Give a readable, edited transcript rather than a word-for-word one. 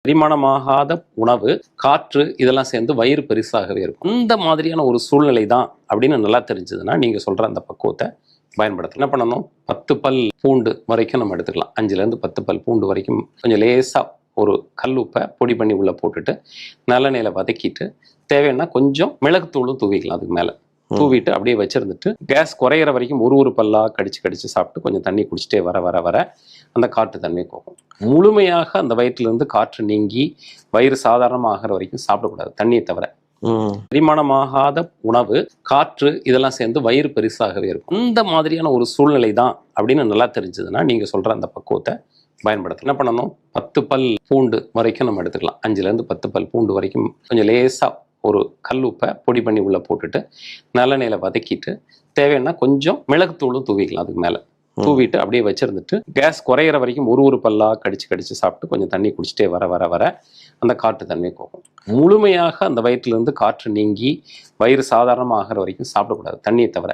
செரிமானமாகாத உணவு, காற்று இதெல்லாம் சேர்ந்து வயிறு பெருசாகவே இருக்கும். இந்த மாதிரியான ஒரு சூழ்நிலை தான் அப்படின்னு நல்லா தெரிஞ்சதுன்னா நீங்க சொல்ற அந்த பக்குவத்தை பயன்படுத்த என்ன பண்ணணும், 10 பல் பூண்டு வரைக்கும் நம்ம எடுத்துக்கலாம். 5லேருந்து 10 பல் பூண்டு வரைக்கும் கொஞ்சம் லேசா ஒரு கல் உப்பை பொடி பண்ணி உள்ள போட்டுட்டு நல்லெண்ணெயில வதக்கிட்டு தேவைன்னா கொஞ்சம் மிளகுத்தூளும் தூவிக்கலாம். அதுக்கு மேல தூவிட்டு அப்படியே வச்சிருந்துட்டு கேஸ் குறையிற வரைக்கும் ஒரு பல்லா கடிச்சு கடிச்சு சாப்பிட்டு கொஞ்சம் தண்ணி குடிச்சிட்டே வர வர வர அந்த காற்று தன்மை போகும். முழுமையாக அந்த வயிற்றிலிருந்து காற்று நீங்கி வயிறு சாதாரணமாக ஆகிற வரைக்கும் சாப்பிடக்கூடாது, தண்ணியை தவிர. செரிமானமாகாத உணவு, காற்று இதெல்லாம் சேர்ந்து வயிறு பெருசாகவே இருக்கும். இந்த மாதிரியான ஒரு சூழ்நிலை தான் அப்படின்னு நல்லா தெரிஞ்சதுன்னா நீங்க சொல்ற அந்த பக்குவத்தை பயன்படுத்த என்ன பண்ணணும், 10 பல் பூண்டு வரைக்கும் நம்ம எடுத்துக்கலாம். 5லேருந்து 10 பல் பூண்டு வரைக்கும் கொஞ்சம் லேசா ஒரு கல் உப்பை பொடி பண்ணி உள்ள போட்டுட்டு நல்லெண்ணெயில வதக்கிட்டு தேவைன்னா கொஞ்சம் மிளகுத்தூளும் தூவிக்கலாம். அதுக்கு மேல தூவிட்டு அப்படியே வச்சிருந்துட்டு கேஸ் குறையிற வரைக்கும் ஒரு பல்லா கடிச்சு கடிச்சு சாப்பிட்டு கொஞ்சம் தண்ணி குடிச்சிட்டே வர வர வர அந்த காற்று தன்மை போகும். முழுமையாக அந்த வயிற்றிலிருந்து காற்று நீங்கி வயிறு சாதாரணமாக ஆகிற வரைக்கும் சாப்பிடக்கூடாது, தண்ணியை தவிர.